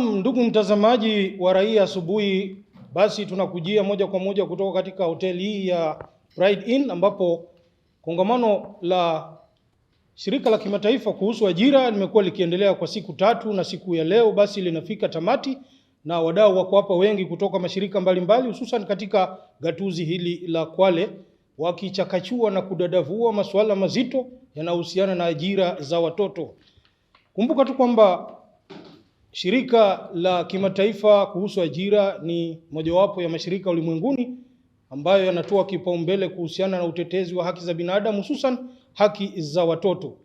Naam, ndugu mtazamaji wa Raia Asubuhi, basi tunakujia moja kwa moja kutoka katika hoteli hii ya Pride Inn, ambapo kongamano la shirika la kimataifa kuhusu ajira limekuwa likiendelea kwa siku tatu, na siku ya leo basi linafika tamati, na wadau wako hapa wengi kutoka mashirika mbalimbali, hususan katika gatuzi hili la Kwale, wakichakachua na kudadavua masuala mazito yanayohusiana na ajira za watoto. Kumbuka tu kwamba shirika la kimataifa kuhusu ajira ni mojawapo ya mashirika ulimwenguni ambayo yanatoa kipaumbele kuhusiana na utetezi wa haki za binadamu, hususan haki za watoto.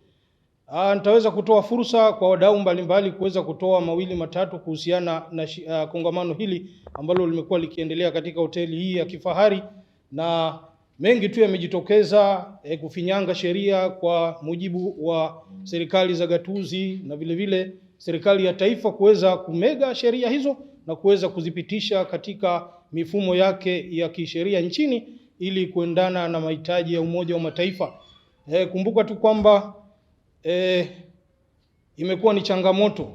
Nitaweza kutoa fursa kwa wadau mbalimbali kuweza kutoa mawili matatu kuhusiana na kongamano hili ambalo limekuwa likiendelea katika hoteli hii ya kifahari, na mengi tu yamejitokeza kufinyanga sheria kwa mujibu wa serikali za gatuzi na vile vile serikali ya taifa kuweza kumega sheria hizo na kuweza kuzipitisha katika mifumo yake ya kisheria nchini ili kuendana na mahitaji ya Umoja wa Mataifa. Kumbuka tu kwamba imekuwa ni changamoto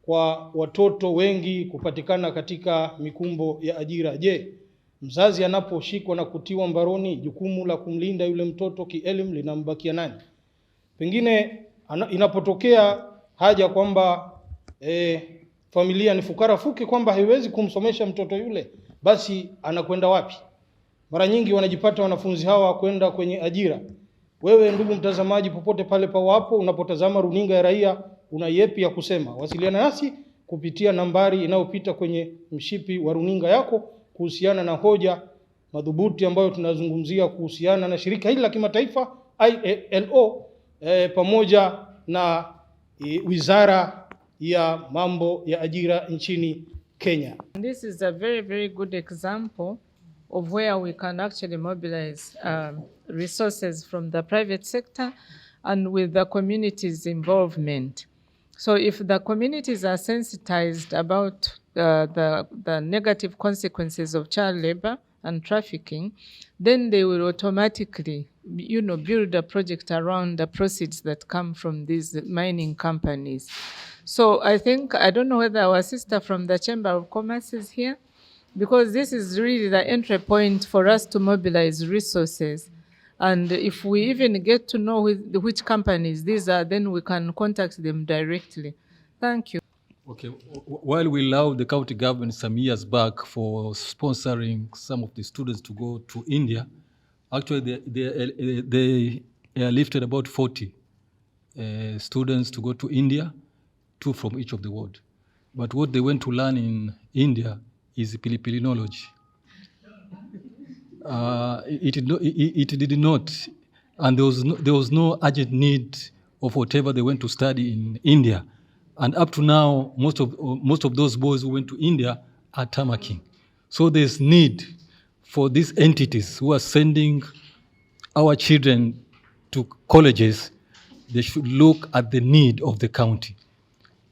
kwa watoto wengi kupatikana katika mikumbo ya ajira. Je, mzazi anaposhikwa na kutiwa mbaroni, jukumu la kumlinda yule mtoto kielimu linambakia nani? Pengine inapotokea haja kwamba familia ni fukara fuki kwamba haiwezi kumsomesha mtoto yule, basi anakwenda wapi? Mara nyingi wanajipata wanafunzi hawa kwenda kwenye ajira. Wewe ndugu mtazamaji, popote pale pawapo, unapotazama runinga ya Raia, una yepi ya kusema? Wasiliana nasi kupitia nambari inayopita kwenye mshipi wa runinga yako kuhusiana na hoja madhubuti ambayo tunazungumzia kuhusiana na shirika hili la kimataifa ILO pamoja na wizara ya mambo ya ajira nchini Kenya. This is a very, very good example of where we can actually mobilize resources from the private sector and with the community's involvement. So if the communities are sensitized about the negative consequences of child labor and trafficking, then they will automatically, build a project around the proceeds that come from these mining companies. So I don't know whether our sister from the Chamber of Commerce is here, because this is really the entry point for us to mobilize resources. And if we even get to know which companies these are, then we can contact them directly. Thank you. Okay, while we allowed the county government some years back for sponsoring some of the students to go to India, actually they lifted about 40 students to go to India, 2 from each of the ward. But what they went to learn in India is pilipilinology. It did not, and there was no urgent need of whatever they went to study in India. And up to now, most of those boys who went to India are tarmacking. So there's need for these entities who are sending our children to colleges. They should look at the need of the county.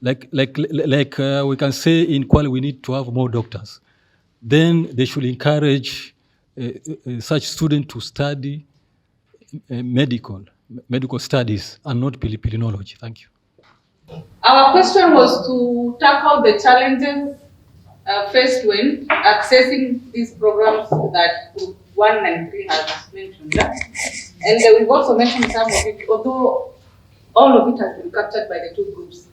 Like we can say in Kwale, we need to have more doctors. Then they should encourage such students to study medical studies and not pilipilinology. Thank you. Our question was to tackle the challenges faced when accessing these programs that Group 1 and 3 has mentioned. And we've also mentioned some of it, although all of it has been captured by the 2 groups.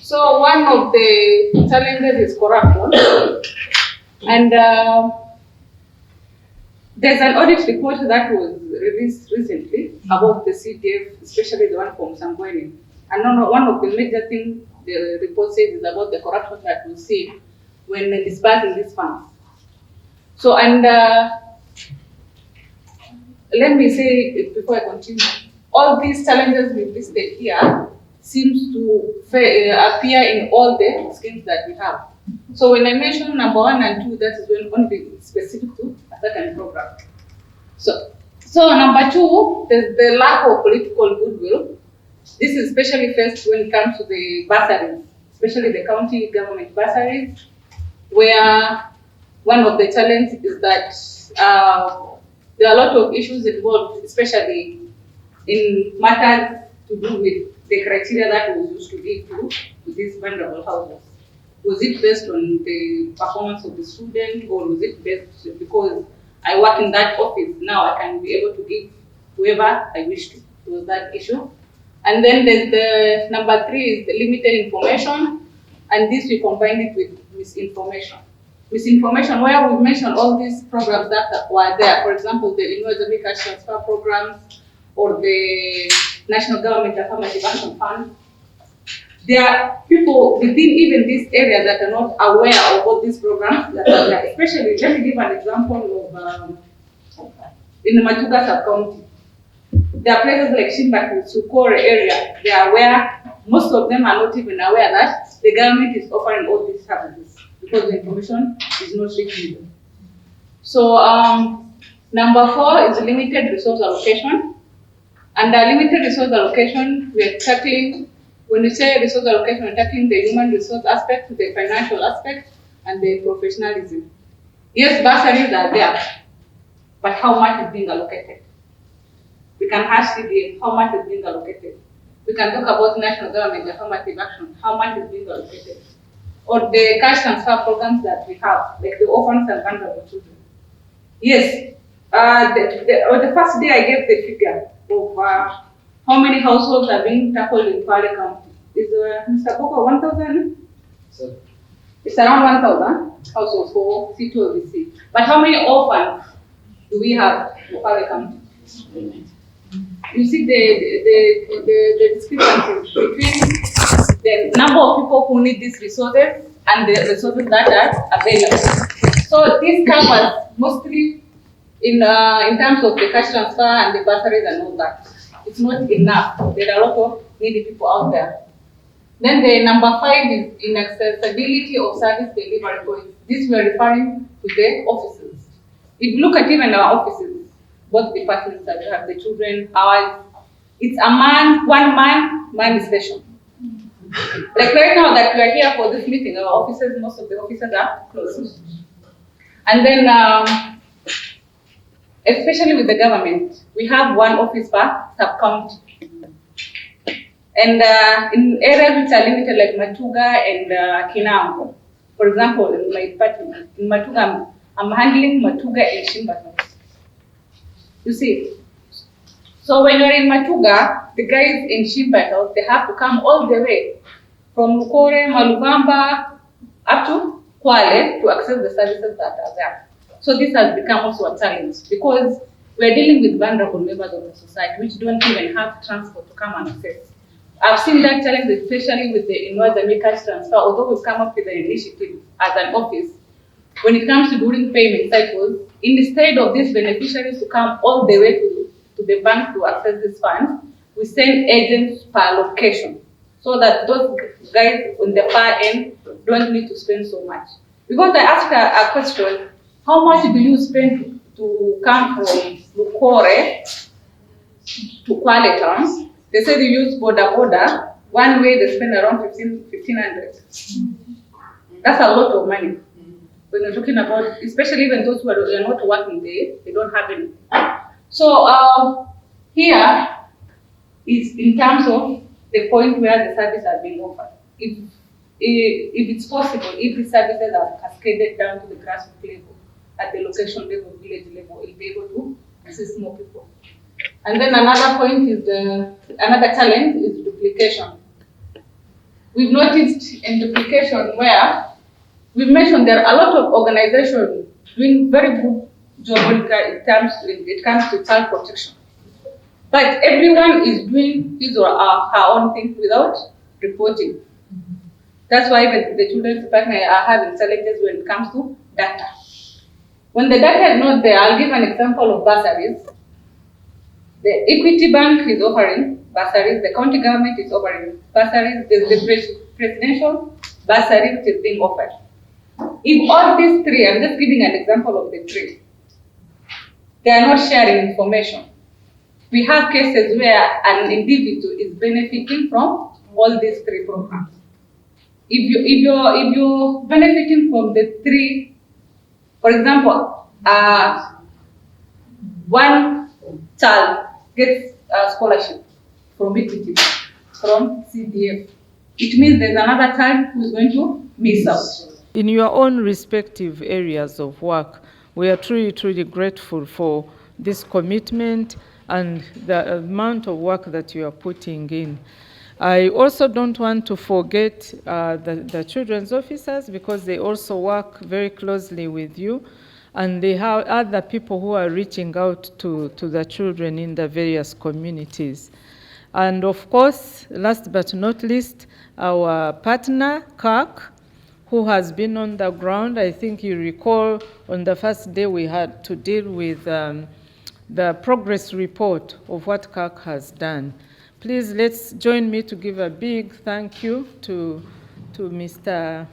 So one of the challenges is corruption. And there's an audit report that was released recently about the CDF, especially the one from Sangweni. And one of the major things the report says is about the corruption that we see when disbursing these funds. So, and let me say before I continue, all these challenges we've listed here seems to appear in all the schemes that we have. So when I mention number 1 and 2, that is when only specific to a certain program. So number 2, there's the lack of political goodwill. This is especially faced when it comes to the bursaries, especially the county government bursaries, where one of the challenges is that there are a lot of issues involved, especially in matters to do with the criteria that was used to give to these vulnerable houses. Was it based on the performance of the student, or was it based because I work in that office, now I can be able to give whoever I wish to? Was that issue? And then there's the number 3 is the limited information, and this we combine it with misinformation. Misinformation, where we mention all these programs that were there, for example, the Innovative Cash Transfer programs or the National Government Affirmative Action Fund. There are people within even this area that are not aware of all these programs that are there. Especially, let me give an example of in the Matuga sub-county. There are places like Shimbaki, Sukore area. They are aware. Most of them are not even aware that the government is offering all these services because the information is not reaching them. So number 4 is limited resource allocation. Under limited resource allocation, we are tackling, when we say resource allocation, we're tackling the human resource aspect, the financial aspect, and the professionalism. Yes, bursaries are there, but how much is being allocated? We can hash CDF, how much is being allocated? We can talk about national government affirmative action, how much is being allocated? Or the cash transfer programs that we have, like the orphans and vulnerable children. Yes, on the first day I gave the figure of how many households are being tackled in Kwale County. Is Mr. Boko 1,000? It's around 1,000 households for C2OBC. But how many orphans do we have in Kwale County? You see the discrepancy between the number of people who need these resources and the resources that are available. So this covers mostly in terms of the cash transfer and the bursaries and all that. It's not enough. There are a lot of needy people out there. Then the number 5 is inaccessibility of service delivery points. This we are referring to the offices. If you look at even our offices, both departments that we have, the children, ours, it's a one-man station. Like right now that we are here for this meeting, our offices, most of the offices are closed. And then, especially with the government, we have one office per sub-county. And in areas which are limited like Matuga and Kinango, for example, in my department, in Matuga, I'm handling Matuga and Shimbaki. You see, so when you're in Matuga, the guys in Shimbaki, they have to come all the way from Kore, Maluvamba, up to Kwale to access the services that are there. So this has become also a challenge because we're dealing with vulnerable members of the society which don't even have transport to come and access. I've seen that challenge especially with the Innovative Cash Transfer, although we've come up with an initiative as an office. When it comes to during payment cycles, instead of these beneficiaries to come all the way to the bank to access these funds, we send agents per location so that those guys on the far end don't need to spend so much. Because I asked a question, how much do you spend to come from Lukore to Kwale town? They said you use border. One way they spend around 1,500. That's a lot of money. When you're talking about, especially even those who are not working there, they don't have any. So here is in terms of the point where the services are being offered. If it's possible, if the services are cascaded down to the grassroots level, at the location level, village level, it'll be able to assist more people. And then another point is another challenge is duplication. We've noticed in duplication where we've mentioned there are a lot of organizations doing very good job when it comes to child protection. But everyone is doing his or her own thing without reporting. That's why the children's department are having challenges when it comes to data. When the data is not there, I'll give an example of bursaries. The Equity Bank is offering bursaries, the county government is offering bursaries, there's the presidential bursary which is being offered. If all these three, I'm just giving an example of the three, they are not sharing information. We have cases where an individual is benefiting from all these three programs. If you're benefiting from the three, for example, one child gets a scholarship from Equity, from CDF. it means there's another child who's going to miss out. In your own respective areas of work, we are truly, truly grateful for this commitment and the amount of work that you are putting in. I also don't want to forget the children's officers, because they also work very closely with you, and they have other people who are reaching out to the children in the various communities. And of course, last but not least, our partner, KAK, who has been on the ground. I think you recall on the first day we had to deal with the progress report of what KAK has done. Please, let's join me to give a big thank you to Mr.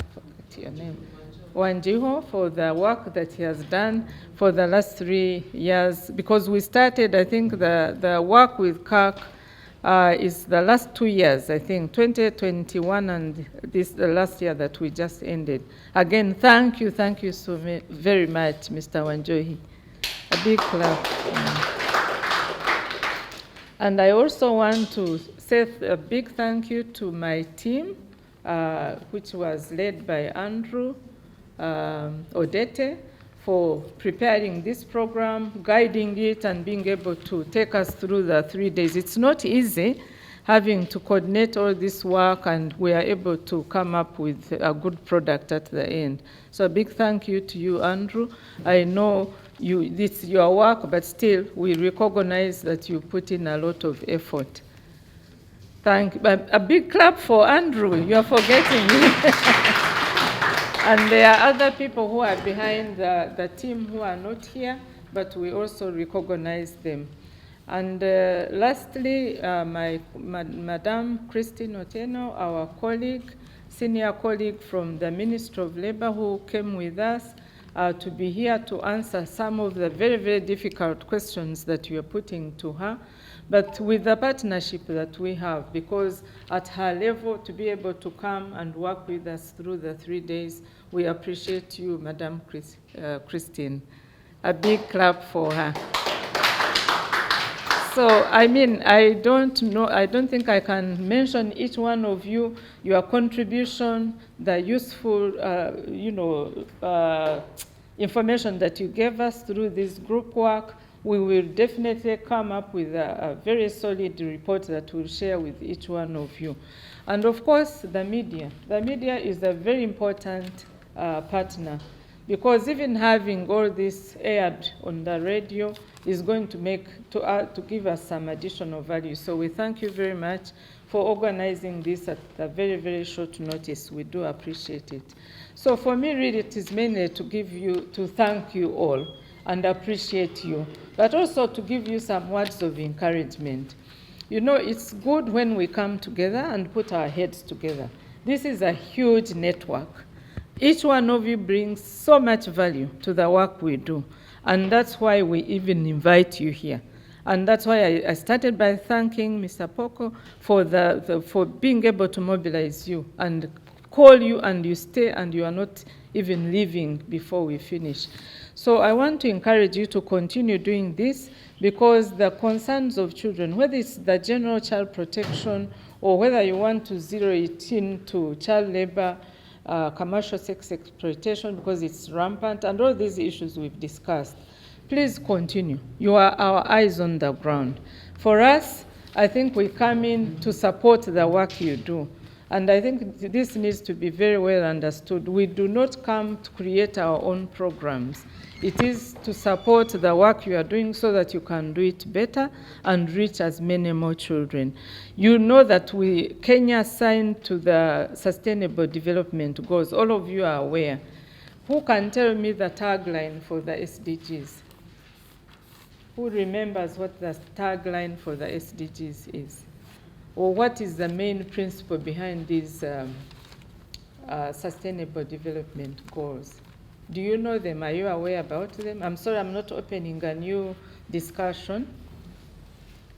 Wanjiho for the work that he has done for the last 3 years, because we started, I think, the work with KAK is the last 2 years, I think, 2021 and this the last year that we just ended. Again, thank you so very much, Mr. Wanjohi. A big clap. And I also want to say a big thank you to my team, which was led by Andrew Odete, for preparing this program, guiding it, and being able to take us through the 3 days. It's not easy having to coordinate all this work, and we are able to come up with a good product at the end. So a big thank you to you, Andrew. I know it's your work, but still we recognize that you put in a lot of effort. A big clap for Andrew. You're forgetting me. And there are other people who are behind the team who are not here, but we also recognize them. And lastly, Madam Christine Otieno, our colleague, senior colleague from the Ministry of Labor, who came with us to be here to answer some of the very, very difficult questions that you are putting to her, but with the partnership that we have, because at her level, to be able to come and work with us through the 3 days, we appreciate you, Madam Christine. A big clap for her. So, I mean, I don't think I can mention each one of you, your contribution, the useful, information that you gave us through this group work. We will definitely come up with a very solid report that we'll share with each one of you. And of course, the media. The media is a very important partner, because even having all this aired on the radio is going to give us some additional value. So we thank you very much for organizing this at a very, very short notice. We do appreciate it. So for me, really, it is mainly to thank you all and appreciate you, but also to give you some words of encouragement. You know, it's good when we come together and put our heads together. This is a huge network. Each one of you brings so much value to the work we do, and that's why we even invite you here. And that's why I started by thanking Mr. Poko for being able to mobilize you and call you, and you stay, and you are not even leaving before we finish. So I want to encourage you to continue doing this, because the concerns of children, whether it's the general child protection or whether you want to zero it into child labor, commercial sex exploitation, because it's rampant, and all these issues we've discussed, please continue. You are our eyes on the ground. For us, I think we come in to support the work you do. And I think this needs to be very well understood. We do not come to create our own programs. It is to support the work you are doing so that you can do it better and reach as many more children. You know that Kenya signed to the Sustainable Development Goals. All of you are aware. Who can tell me the tagline for the SDGs? Who remembers what the tagline for the SDGs is? Or what is the main principle behind these Sustainable Development Goals? Do you know them? Are you aware about them? I'm sorry, I'm not opening a new discussion.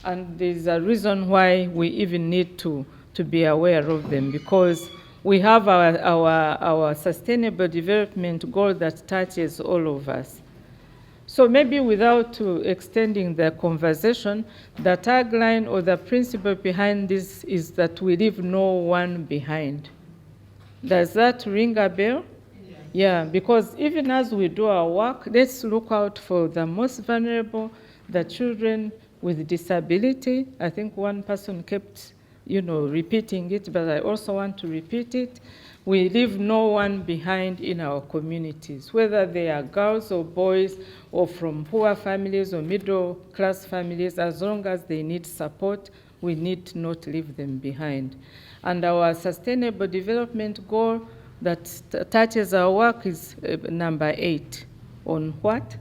And there's a reason why we even need to be aware of them, because we have our Sustainable Development Goal that touches all of us. So maybe without extending the conversation, the tagline or the principle behind this is that we leave no one behind. Does that ring a bell? Yeah, because even as we do our work, let's look out for the most vulnerable, the children with disability. I think one person kept, repeating it, but I also want to repeat it. We leave no one behind in our communities, whether they are girls or boys or from poor families or middle-class families. As long as they need support, we need not leave them behind. And our sustainable development goal that touches our work is number 8. On what?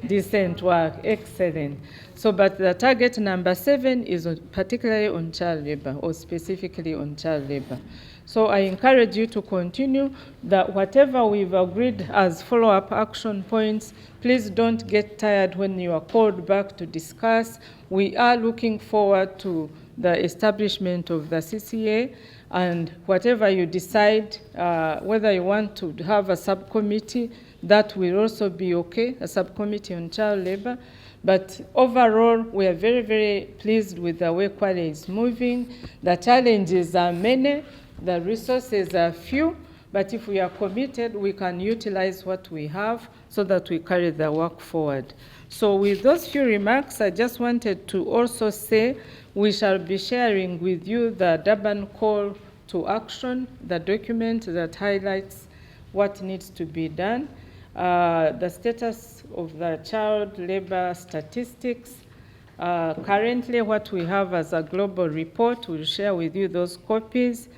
Decent work. Excellent. So, but the target number 7 is particularly on child labor, or specifically on child labor. So I encourage you to continue that whatever we've agreed as follow-up action points, please don't get tired when you are called back to discuss. We are looking forward to the establishment of the CCA, and whatever you decide, whether you want to have a subcommittee, that will also be okay, a subcommittee on child labor. But overall, we are very, very pleased with the way Kwale is moving. The challenges are many, the resources are few, but if we are committed, we can utilize what we have so that we carry the work forward. So with those few remarks, I just wanted to also say we shall be sharing with you the Durban Call to Action, the document that highlights what needs to be done, the status of the child labor statistics. Currently, what we have as a global report, we'll share with you those copies,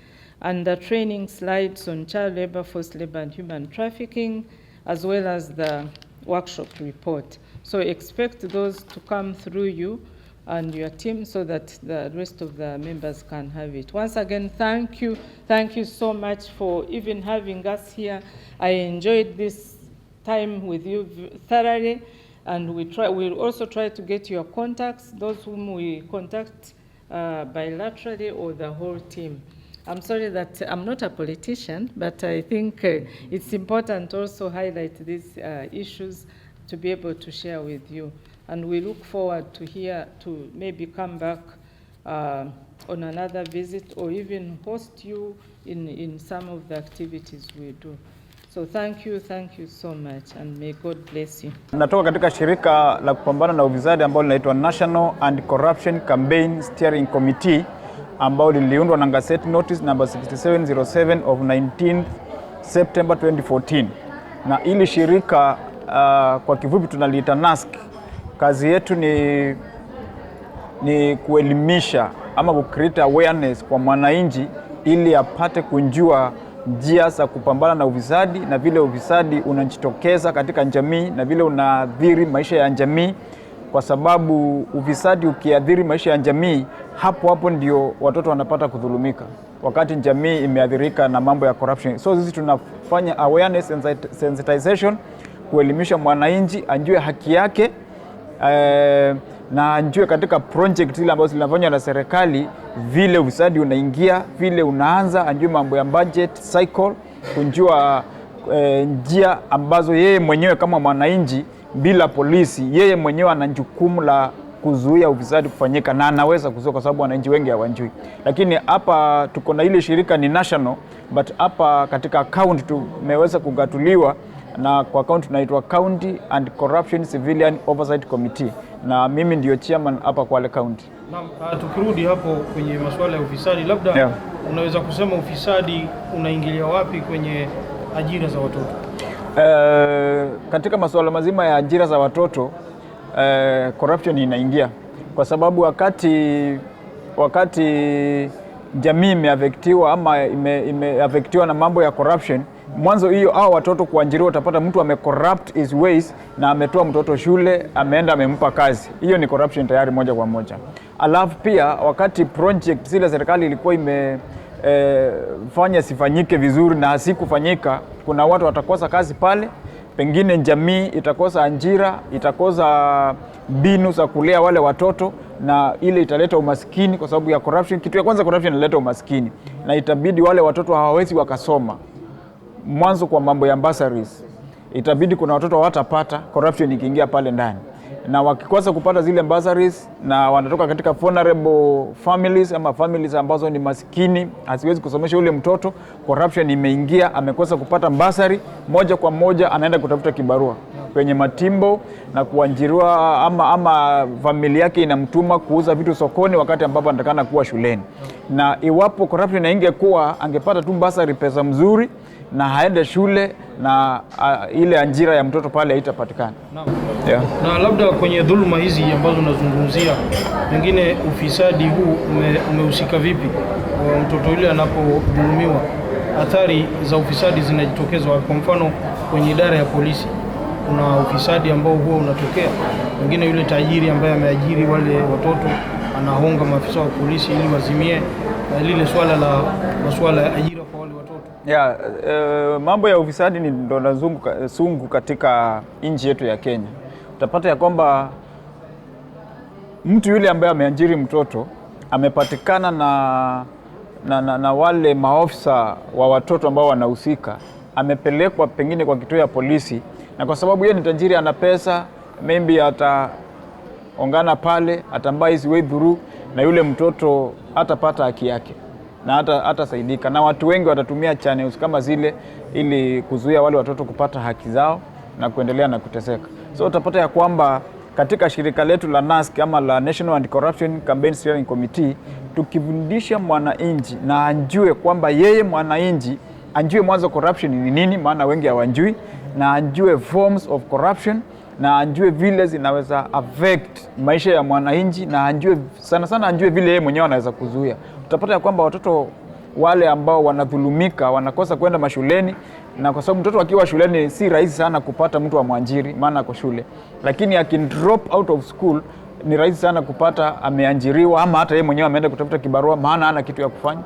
and the training slides on child labor, forced labor, and human trafficking, as well as the workshop report. So expect those to come through you and your team so that the rest of the members can have it. Once again, thank you. Thank you so much for even having us here. I enjoyed this time with you thoroughly, and we'll also try to get your contacts, those whom we contact bilaterally, or the whole team. I'm sorry that I'm not a politician, but I think it's important to also highlight these issues to be able to share with you. And we look forward to maybe come back on another visit, or even host you in some of the activities we do. So thank you so much, and may God bless you. Natoka katika shirika la kupambana na ufisadi ambalo linaitwa National Anti-Corruption Campaign Steering Committee, ambao liliundwa na Gazette Notice number 6707 of 19th September 2014. Na ili shirika kwa kifupi tunaliita NASC. Kazi yetu ni kuelimisha ama ku-create awareness kwa mwananchi ili apate kujua njia za kupambana na ufisadi, na vile ufisadi unajitokeza katika jamii, na vile unaathiri maisha ya jamii, kwa sababu ufisadi ukiathiri maisha ya jamii, hapo ndio watoto wanapata kudhulumika wakati jamii imeathirika na mambo ya corruption. So sisi tunafanya awareness and sensitization, kuelimisha mwananchi ajue haki yake, na ajue katika project ile ambazo zinafanywa na serikali vile ufisadi unaingia, vile unaanza, ajue mambo ya budget cycle, kujua njia ambazo yeye mwenyewe kama mwananchi bila polisi, yeye mwenyewe ana jukumu la kuzuia ufisadi kufanyika, na anaweza kuzuia kwa sababu wananchi wengi hawajui. Lakini hapa tuko na ile shirika ni national, but hapa katika county tumeweza kugatuliwa, na kwa county tunaitwa County and Corruption Civilian Oversight Committee, na mimi ndio chairman hapa Kwale County. Naam, tukirudi hapo kwenye masuala ya ufisadi, labda unaweza kusema ufisadi unaingilia wapi kwenye ajira za watoto? Katika masuala mazima ya ajira za watoto, corruption inaingia, kwa sababu wakati jamii imeaffectiwa ama imeaffectiwa na mambo ya corruption, mwanzo hiyo watoto kuajiriwa, utapata mtu amecorrupt his ways na ametoa mtoto shule, ameenda amempa kazi. Hiyo ni corruption tayari moja kwa moja. Alafu pia wakati project zile serikali ilikuwa fanya sifanyike vizuri na hasikufanyika, kuna watu watakosa kazi pale, pengine jamii itakosa ajira, itakosa mbinu za kulea wale watoto, na ile italeta umaskini kwa sababu ya corruption. Kitu ya kwanza, corruption inaleta umaskini, na itabidi wale watoto hawawezi wakasoma. Mwanzo kwa mambo ya bursaries, itabidi kuna watoto hawatapata corruption ikiingia pale ndani, na wakikosa kupata zile bursaries na wanatoka katika vulnerable families ama families ambazo ni maskini, hasiwezi kusomesha ule mtoto, corruption imeingia, amekosa kupata bursary, moja kwa moja anaenda kutafuta kibarua kwenye matimbo na kuajiriwa, ama familia yake inamtuma kuuza vitu sokoni wakati ambapo anatakana kuwa shuleni. Na iwapo corruption ingekuwa, angepata tu bursary, pesa mzuri, na haende shule, na ile ajira ya mtoto pale haitapatikana. Yeah. Na labda kwenye dhuluma hizi ambazo unazungumzia, pengine ufisadi huu umehusika vipi? Mtoto yule anapodhulumiwa, athari za ufisadi zinajitokeza. Kwa mfano kwenye idara ya polisi kuna ufisadi ambao huwa unatokea, pengine yule tajiri ambaye ameajiri wale watoto anahonga maafisa wa polisi ili wazimie lile masuala ya ajira kwa wale watoto. Yeah, mambo ya ufisadi ni ndo sungu katika nchi yetu ya Kenya. Utapata ya kwamba mtu yule ambaye ameajiri mtoto amepatikana na wale maofisa wa watoto ambao wanahusika, amepelekwa pengine kwa kituo ya polisi, na kwa sababu yeye ni tajiri, ana pesa, maybe ataongana pale, atambaa his way through, na yule mtoto hatapata haki yake na hatasaidika, na watu wengi watatumia channels kama zile ili kuzuia wale watoto kupata haki zao na kuendelea na kuteseka. So utapata ya kwamba katika shirika letu la NASC ama la National Anti-Corruption Campaign Steering Committee, tukifundisha mwananchi na anjue kwamba yeye mwananchi anjue mwanzo corruption ni nini, maana wengi hawajui, na anjue forms of corruption, na anjue vile zinaweza affect maisha ya mwananchi, na anjue sana anjue vile yeye mwenyewe anaweza kuzuia. Utapata ya kwamba watoto wale ambao wanadhulumika wanakosa kwenda mashuleni, na kwa sababu mtoto akiwa shuleni si rahisi sana kupata mtu wa mwajiri, maana kwa shule, lakini drop out of school ni rahisi sana kupata ameajiriwa, ama hata yeye mwenyewe ameenda kutafuta kibarua, maana hana kitu ya kufanya.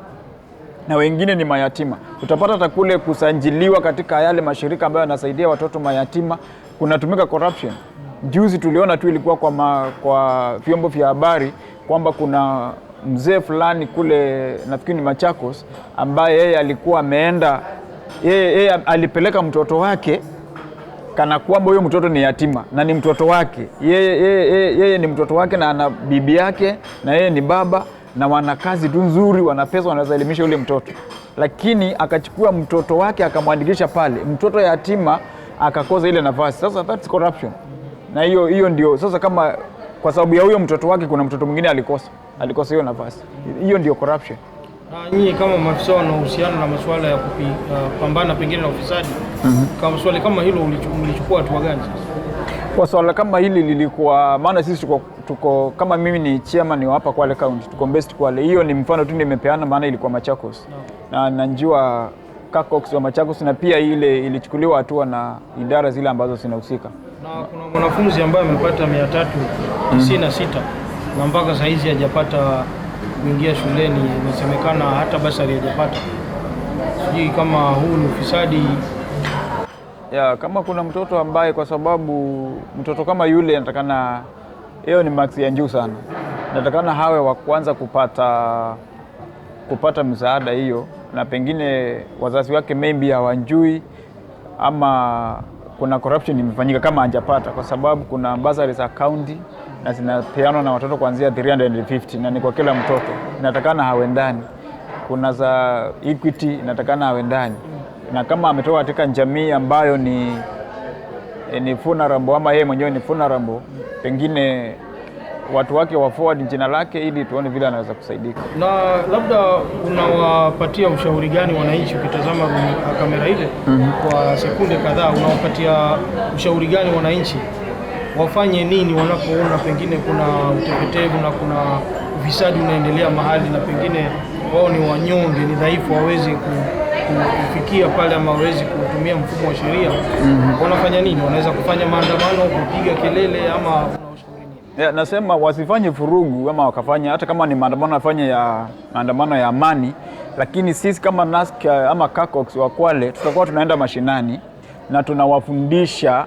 Na wengine ni mayatima. Utapata hata kule kusajiliwa katika yale mashirika ambayo yanasaidia watoto mayatima kunatumika corruption. Juzi tuliona tu ilikuwa kwa vyombo vya habari kwamba kuna mzee fulani kule, nafikiri ni Machakos, ambaye yeye alikuwa ameenda, yeye alipeleka mtoto wake kana kwamba huyo mtoto ni yatima, na ni mtoto wake. Yeye ni mtoto wake, na ana bibi yake, na yeye ni baba, na wana kazi tu nzuri, wana pesa, wanaweza elimisha yule mtoto. Lakini akachukua mtoto wake akamwandikisha pale, mtoto yatima akakosa ile nafasi. Sasa that's corruption. Na hiyo ndio sasa, kama kwa sababu ya huyo mtoto wake kuna mtoto mwingine alikosa hiyo nafasi, hiyo ndio corruption. Na nyinyi kama maafisa wanaohusiana na masuala ya kupambana pengine na ufisadi, kama swali kama hilo ulichukua hatua gani sasa? Kwa swala kama hili lilikuwa, maana sisi tuko kama mimi ni chairman wa hapa Kwale County, tuko based Kwale. Hiyo ni mfano tu nimepeana, maana ilikuwa Machakos. Na najua Kakox wa Machakos, na pia ile ilichukuliwa hatua na idara zile ambazo zinahusika. Na kuna mwanafunzi ambaye amepata 396 na mpaka saa hizi hajapata kuingia shuleni, inasemekana hata basari hajapata. Sijui kama huu ni ufisadi. Ya, kama kuna mtoto ambaye, kwa sababu mtoto kama yule anatakana, hiyo ni max ya juu sana, natakana hawe wa kwanza kupata msaada hiyo, na pengine wazazi wake maybe hawajui, ama kuna corruption imefanyika kama hajapata, kwa sababu kuna bursary za county na zinapeanwa na watoto kuanzia 350, na ni kwa kila mtoto, inatakana hawe ndani. Kuna za equity inatakana hawe ndani, na kama ametoka katika jamii ambayo ni vulnerable, ama yeye mwenyewe ni vulnerable, pengine watu wake wa forward jina lake ili tuone vile anaweza kusaidika. Na labda unawapatia ushauri gani wananchi, ukitazama kamera ile kwa sekunde kadhaa, unawapatia ushauri gani wananchi wafanye nini wanapoona pengine kuna utepetevu na kuna ufisadi unaendelea mahali, na pengine wao ni wanyonge, ni dhaifu, hawezi kufikia pale ama hawezi kutumia mfumo wa sheria? Wanafanya nini? Wanaweza kufanya maandamano, kupiga kelele, ama unawashauri nini? Ya, nasema wasifanye furugu, ama wakafanya hata kama ni maandamano afanye maandamano ya amani, lakini sisi kama NASC ama Kakox wa Kwale tutakuwa tunaenda mashinani na tunawafundisha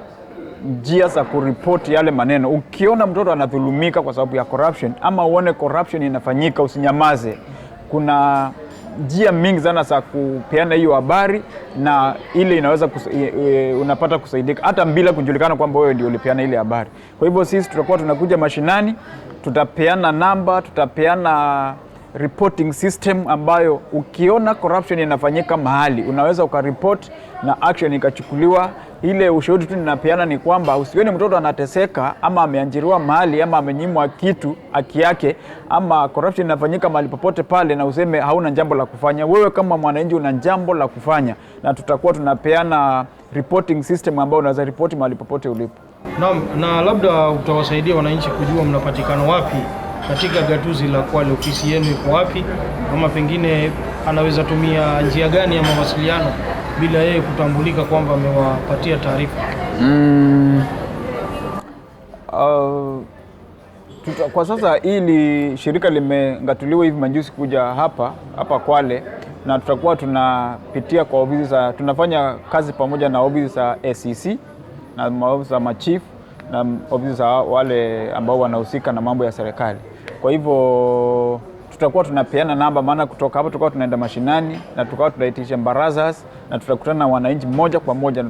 njia za kuripoti yale maneno. Ukiona mtoto anadhulumika kwa sababu ya corruption, ama uone corruption inafanyika, usinyamaze. Kuna njia mingi sana za kupeana hiyo habari, na ile inaweza unapata kusaidika hata bila kujulikana kwamba wewe ndio ulipeana ile habari. Kwa hivyo sisi tutakuwa tunakuja mashinani, tutapeana namba, tutapeana reporting system ambayo ukiona corruption inafanyika mahali unaweza ukareport na action ikachukuliwa. Ile ushauri tu ninapeana ni kwamba usione mtoto anateseka ama ameanjiriwa mahali ama amenyimwa kitu haki yake ama corruption inafanyika mahali popote pale na useme hauna jambo la kufanya. Wewe kama mwananchi una jambo la kufanya, na tutakuwa tunapeana reporting system ambayo unaweza ripoti mahali popote ulipo. Na labda utawasaidia wananchi kujua mnapatikana wapi katika gatuzi la Kwale, ofisi yenu iko wapi, ama pengine anaweza tumia njia gani ya mawasiliano bila yeye kutambulika kwamba amewapatia taarifa? Kwa sasa hili shirika limengatuliwa hivi majuzi kuja hapa Kwale, na tutakuwa tunapitia kwa ofisi za, tunafanya kazi pamoja na ofisi za SEC na ofisi za machief na ofisi za wale ambao wanahusika na mambo ya serikali. Kwa hivyo tutakuwa tunapeana namba, maana kutoka hapo tutakuwa tunaenda mashinani na tutakuwa tunaitisha barazas na tutakutana na wananchi moja kwa moja na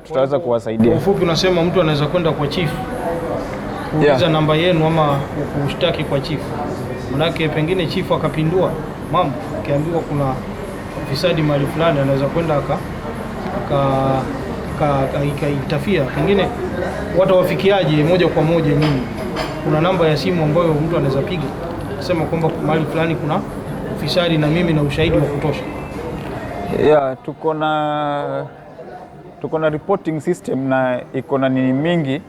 tutaweza kuwasaidia. Ufupi unasema mtu anaweza kwenda kwa chief kuuliza namba yenu ama kushtaki kwa chief. Manake pengine chief akapindua mambo, akiambiwa kuna ufisadi mahali fulani, anaweza kwenda ikaitafia. Pengine watawafikiaje moja kwa moja nyinyi? Kuna namba ya simu ambayo mtu anaweza piga kusema kwamba mahali fulani kuna ufisadi na mimi na ushahidi wa kutosha? Tuko na reporting system na iko na nini mingi.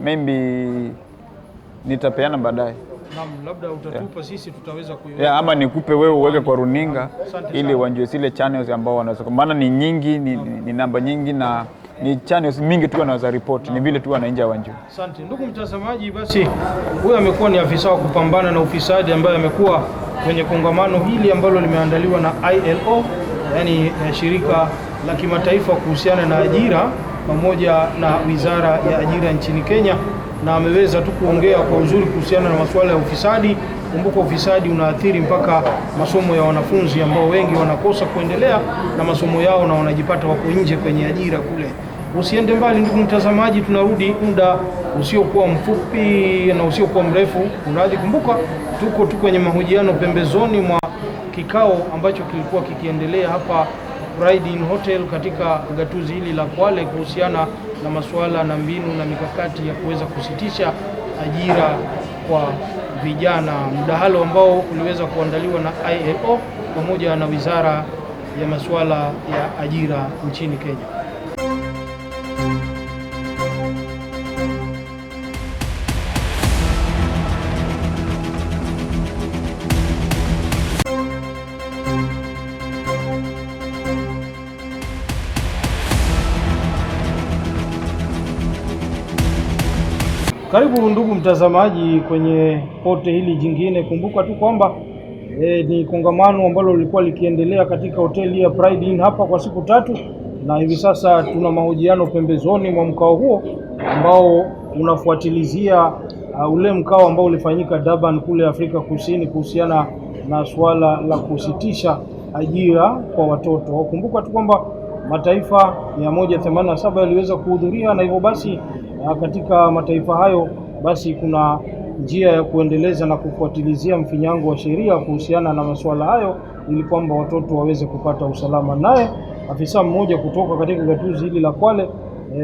Maybe nitapeana baadaye. Labda utatupa sisi tutaweza kuiweka. Ama nikupe wewe uweke kwa runinga ili wanjue zile channels ambao wanaweza, maana ni nyingi, ni namba nyingi na ni channels mingi tu wanaweza report, ni vile tu wananchi wanjue. Asante ndugu mtazamaji, basi huyu amekuwa ni afisa wa kupambana na ufisadi ambaye amekuwa kwenye kongamano hili ambalo limeandaliwa na ILO, yani shirika la kimataifa kuhusiana na ajira pamoja na wizara ya ajira nchini Kenya, na ameweza tu kuongea kwa uzuri kuhusiana na masuala ya ufisadi. Kumbuka ufisadi unaathiri mpaka masomo ya wanafunzi ambao wengi wanakosa kuendelea na masomo yao na wanajipata wako nje kwenye ajira kule. Usiende mbali ndugu mtazamaji, tunarudi muda usiokuwa mfupi na usiokuwa mrefu. Unadhi kumbuka tuko tu kwenye mahojiano pembezoni mwa kikao ambacho kilikuwa kikiendelea hapa Pride Inn Hotel katika gatuzi hili la Kwale kuhusiana na masuala na mbinu na mikakati ya kuweza kusitisha ajira kwa vijana, mdahalo ambao uliweza kuandaliwa na ILO pamoja na wizara ya masuala ya ajira nchini Kenya. Karibu ndugu mtazamaji kwenye pote hili jingine. Kumbuka tu kwamba ni kongamano ambalo lilikuwa likiendelea katika hoteli ya Pride Inn hapa kwa siku 3, na hivi sasa tuna mahojiano pembezoni mwa mkao huo ambao unafuatilizia ule mkao ambao ulifanyika Durban kule Afrika Kusini kuhusiana na suala la kusitisha ajira kwa watoto. Kumbuka tu kwamba mataifa 187 yaliweza kuhudhuria, na hivyo basi katika mataifa hayo basi kuna njia ya kuendeleza na kufuatilizia mfinyango wa sheria kuhusiana na masuala hayo ili kwamba watoto waweze kupata usalama. Naye afisa mmoja kutoka katika gatuzi hili la Kwale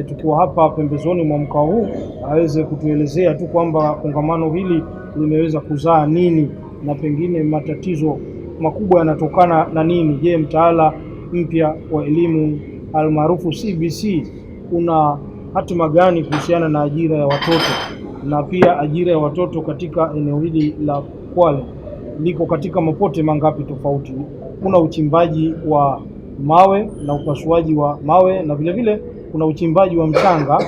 tukiwa hapa pembezoni mwa mkao huu aweze kutuelezea tu kwamba kongamano hili limeweza kuzaa nini na pengine matatizo makubwa yanatokana na nini. Je, mtaala mpya wa elimu almaarufu CBC una hatima gani kuhusiana na ajira ya watoto, na pia ajira ya watoto katika eneo hili la Kwale liko katika mapote mangapi tofauti? Kuna uchimbaji wa mawe na upasuaji wa mawe, na vile vile kuna uchimbaji wa mchanga,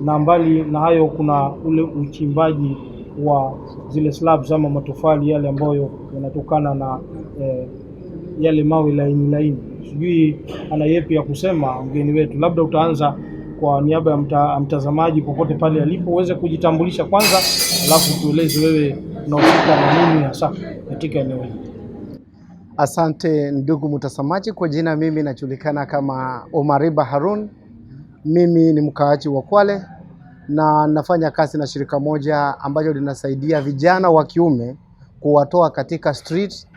na mbali na hayo kuna ule uchimbaji wa zile slabs ama matofali yale ambayo yanatokana na yale mawe laini. Sijui ana yepi ya kusema mgeni wetu. Labda utaanza kwa niaba ya mtazamaji popote pale alipo, uweze kujitambulisha kwanza, alafu tueleze wewe unahusika na nini hasa katika eneo hili. Asante ndugu mtazamaji, kwa jina mimi najulikana kama Omariba Harun. Mimi ni mkaaji wa Kwale na nafanya kazi na shirika moja ambayo linasaidia vijana wa kiume kuwatoa katika street,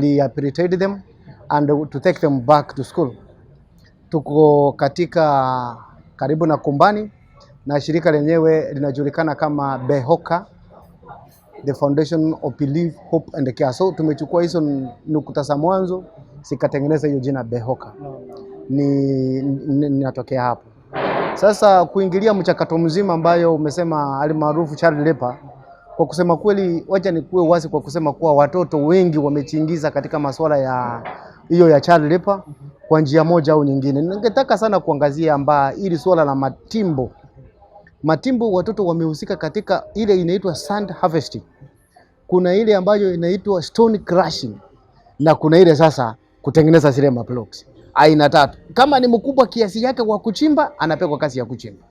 rehabilitate them and to take them back to school. Tuko katika karibu na Kumbani na shirika lenyewe linajulikana kama Behoka, the Foundation of Belief, Hope and Care. So tumechukua hizo nukta za mwanzo zikatengeneza hiyo jina Behoka. Ninatokea hapo. Sasa kuingilia mchakato mzima ambayo umesema alimaarufu child labor, kwa kusema kweli, wacha nikuwe wazi kwa kusema kuwa watoto wengi wamejiingiza katika masuala ya hiyo ya child labor kwa njia moja au nyingine. Ningetaka sana kuangazia ili swala la matimbo watoto wamehusika katika ile inaitwa sand harvesting. Kuna ile ambayo inaitwa stone crushing na kuna ile sasa kutengeneza zile blocks. Aina tatu. Kama ni mkubwa kiasi yake wa kuchimba, anapewa kazi ya kuchimba.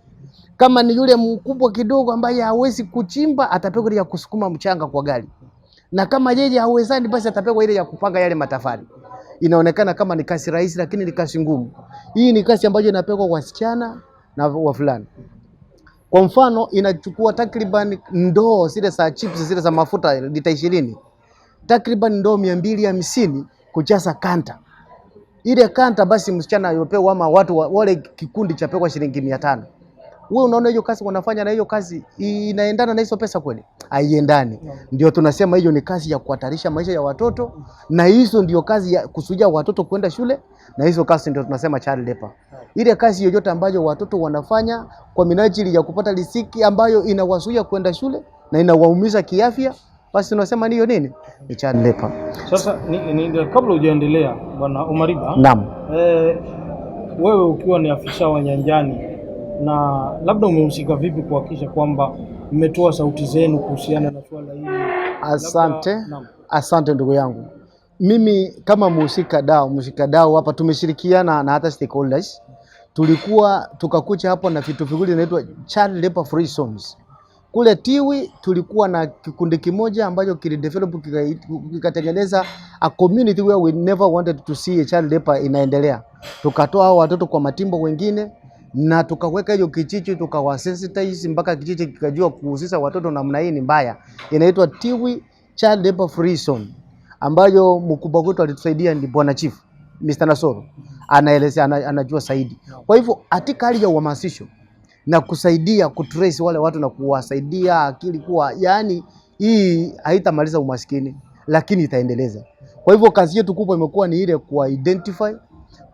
Kama ni yule mkubwa kidogo ambaye hawezi kuchimba, atapewa ile ya kusukuma mchanga kwa gari. Na kama yeye hawezani, basi atapewa ile ya kupanga yale matofali. Inaonekana kama ni kazi rahisi, lakini ni kazi ngumu. Hii ni kazi ambayo inapewa wasichana na wavulana. Kwa mfano, inachukua takriban ndoo zile za chips zile za mafuta lita 20. Takriban ndoo 250 kujaza kanta. Ile kanta basi msichana yopewa ama watu wale kikundi cha pewa shilingi 500. Wewe unaona hiyo kazi wanafanya na hiyo kazi inaendana na hizo pesa kweli? Haiendani. Ndio tunasema hiyo ni kazi ya kuhatarisha maisha ya watoto, na hizo ndio kazi ya kusudia watoto kwenda shule, na hizo kazi ndio tunasema child labor. Ile kazi yoyote ambayo watoto wanafanya kwa minajili ya kupata riziki ambayo inawazuia kwenda shule na inawaumiza kiafya, basi tunasema niyo nini? Ni child labor. Sasa kabla hujaendelea Bwana Omariba, naam, wewe ukiwa ni afisa wa nyanjani, na labda umehusika vipi kuhakikisha kwamba mmetoa sauti zenu kuhusiana na swala hili? Asante ndugu yangu. Mimi kama mshika dau hapa tumeshirikiana na hata stakeholders. Tukakuja hapo na vitu viwili vinaitwa child labor free zones. Kule Tiwi tulikuwa na kikundi kimoja ambacho kilidevelop kikatengeneza a community where we never wanted to see a child labor inaendelea. Tukatoa hao watoto kwa matimbo wengine na tukaweka hiyo kijiji, tukawasensitize mpaka kijiji kikajua kuhusisha watoto namna hii ni mbaya. Inaitwa Tiwi Child Labor Free Zone, ambayo mkubwa wetu alitusaidia ni Bwana Chief Mr. Nasoro. Anaelezea, anajua zaidi. Kwa hivyo katika hali ya uhamasisho na kusaidia kutrace wale watu na kuwasaidia akili kuwa yani hii haitamaliza umaskini lakini itaendeleza. Kwa hivyo kazi yetu kubwa imekuwa ni ile ku identify,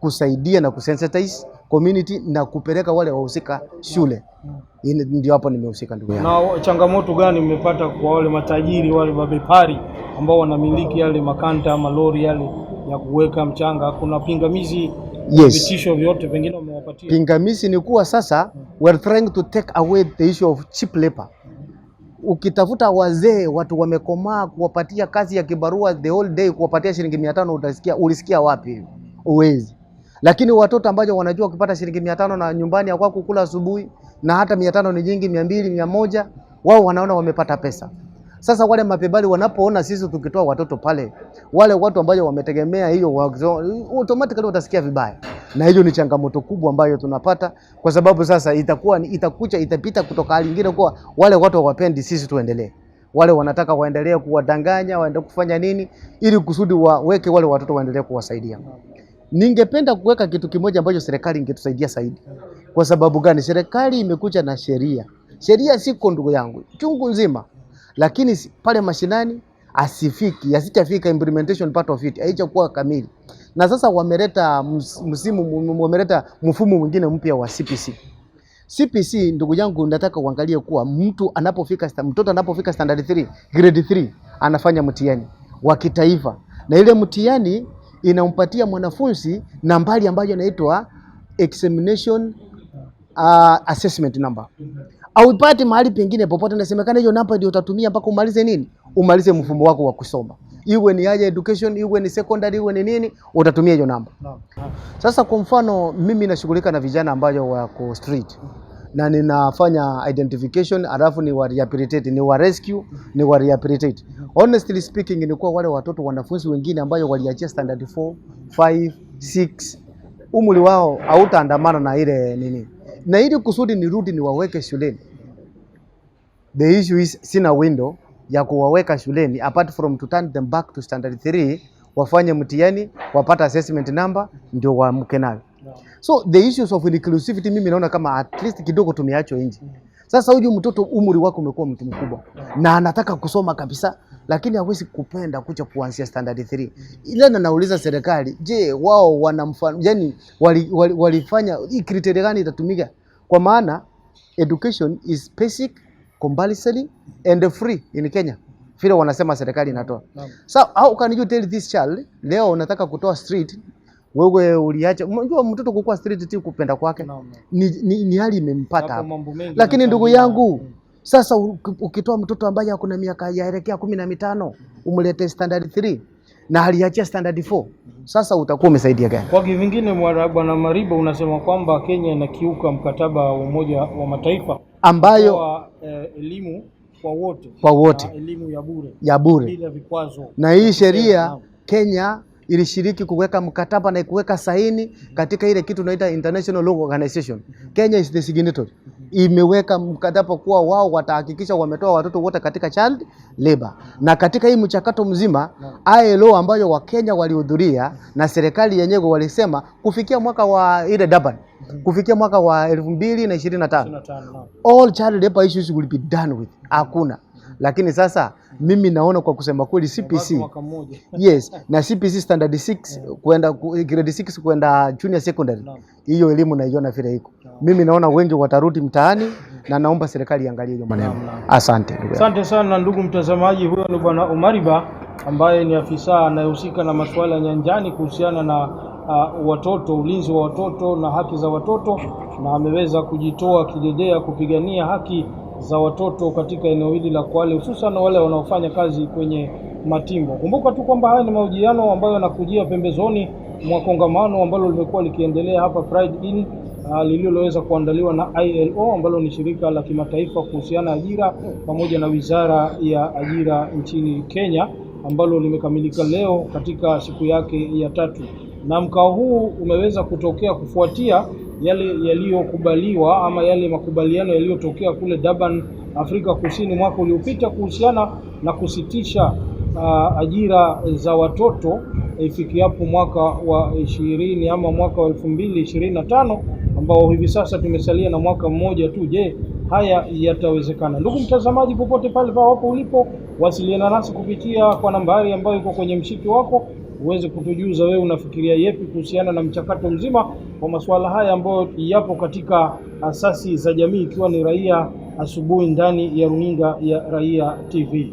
kusaidia na kusensitize community na kupeleka wale wahusika shule. Ndio hapo nimehusika ndugu yangu. Na changamoto gani mmepata kwa wale matajiri wale mabepari ambao wanamiliki yale makanta ama lori yale ya kuweka mchanga? Kuna pingamizi? Yes. Vitisho vyote pengine wamewapatia? Pingamizi ni kuwa sasa we're trying to take away the issue of cheap labor. Ukitafuta wazee watu wamekomaa kuwapatia kazi ya kibarua the whole day kuwapatia shilingi 500 ulisikia wapi? Uwezi. Lakini watoto ambao wanajua kupata shilingi 500 na nyumbani ya kwako kula asubuhi na hata 500 ni nyingi, 200, 100, wao wanaona wamepata pesa. Sasa wale mapebali wanapoona sisi tukitoa watoto pale, wale watu ambao wametegemea hiyo automatically watasikia vibaya. Na hiyo ni changamoto kubwa ambayo tunapata, kwa sababu sasa itapita kutoka hali nyingine kwa wale watu hawapendi sisi tuendelee. Wale wanataka waendelee kuwadanganya, waendelee kufanya nini ili kusudi waweke wale watoto waendelee kuwasaidia. Ningependa kuweka kitu kimoja ambacho serikali ingetusaidia zaidi. Kwa sababu gani? Serikali imekuja na sheria. Sheria siko ndugu yangu chungu nzima, lakini pale mashinani asijafika implementation part of it haijakuwa kamili. Na sasa wameleta mfumo mwingine mpya wa CPC. CPC ndugu yangu, nataka uangalie kuwa mtoto anapofika standard 3, grade 3 anafanya mtihani wa kitaifa, na ile mtihani inampatia mwanafunzi nambari ambayo inaitwa examination assessment number. Au ipate mahali pengine popote nasemekana hiyo namba ndio utatumia mpaka umalize nini? Umalize mfumo wako wa kusoma. Iwe ni higher education, iwe ni secondary, iwe ni nini, utatumia hiyo namba. Sasa kwa mfano mimi nashughulika na vijana ambao wako street. na ninafanya identification, alafu ni wa rehabilitate, ni wa rescue, ni wa rehabilitate. Honestly speaking, ni kwa wale watoto wanafunzi wengine ambayo waliachia standard 4, 5, 6, umri wao hautaandamana na ile nini. Na ili kusudi nirudi niwaweke shuleni. The issue is sina window ya kuwaweka shuleni apart from to turn them back to standard 3, wafanye mtihani, wapata assessment number, ndio waamke nayo. So the issues of inclusivity mimi naona kama at least kidogo tumeachwa nje. Sasa huyu mtoto umri wako umekuwa mtu mkubwa na anataka kusoma kabisa, lakini hawezi kupenda kuja kuanzia standard 3. Ile nauliza serikali, je, wao wanamfanya yani walifanya hii criteria gani itatumika? Kwa maana education is basic, compulsory and free in Kenya. Vile wanasema serikali inatoa. So how can you tell this child leo unataka kutoa street, wewe uliacha? Unajua mtoto kukua street ti kupenda kwake. Ni hali imempata hapo. Lakini ndugu yangu, sasa ukitoa mtoto ambaye hakuna miaka yaelekea 15 umlete standard 3 na aliachia standard 4, sasa utakuwa umesaidia gani? Kwa kivingine Bwana Mariba, unasema kwamba Kenya inakiuka mkataba wa Umoja wa Mataifa ambayo elimu kwa wote. Kwa wote. Elimu ya bure bila vikwazo. Na hii sheria Kenya ilishiriki kuweka mkataba na kuweka saini katika ile kitu tunaita International Law Organization. Kenya is the signatory. Imeweka mkataba kuwa wao watahakikisha wametoa watoto wote katika child labor. Na katika hii mchakato mzima ILO ambayo Wakenya walihudhuria na serikali yenyewe walisema kufikia mwaka wa ile Durban, kufikia mwaka wa 2025 all child labor issues will be done with. Hakuna. Lakini sasa mimi naona kwa kusema kweli CPC, yes, na CPC standard 6 kwenda grade 6 kwenda junior secondary, hiyo elimu naiona vile iko. Mimi naona wengi watarudi mtaani na naomba serikali iangalie hiyo maneno. Asante. Asante sana ndugu mtazamaji, huyo ni Bwana Mariba ambaye ni afisa anayehusika na masuala ya nyanjani kuhusiana na watoto, ulinzi wa watoto na haki za watoto, na ameweza kujitoa kidedea kupigania haki za watoto katika eneo hili la Kwale, hususan wale wanaofanya kazi kwenye matimbo. Kumbuka tu kwamba haya ni mahojiano ambayo yanakujia pembezoni mwa kongamano ambalo limekuwa likiendelea hapa Pride Inn, lililoweza kuandaliwa na ILO ambalo ni shirika la kimataifa kuhusiana ajira pamoja na Wizara ya Ajira nchini Kenya, ambalo limekamilika leo katika siku yake ya 3. Na mkao huu umeweza kutokea kufuatia yale yaliyokubaliwa ama yale makubaliano yaliyotokea kule Durban, Afrika Kusini mwaka uliopita kuhusiana na kusitisha ajira za watoto ifikiapo mwaka wa 20 ama mwaka wa 2025, ambao hivi sasa tumesalia na mwaka mmoja tu. Je, haya yatawezekana? Ndugu mtazamaji, popote pale hapo ulipo, wasiliana nasi kupitia kwa nambari ambayo iko kwenye mshiki wako uweze kutujuza wewe unafikiria yepi kuhusiana na mchakato mzima wa masuala haya ambayo yapo katika asasi za jamii, ikiwa ni Raia Asubuhi ndani ya runinga ya Raia TV.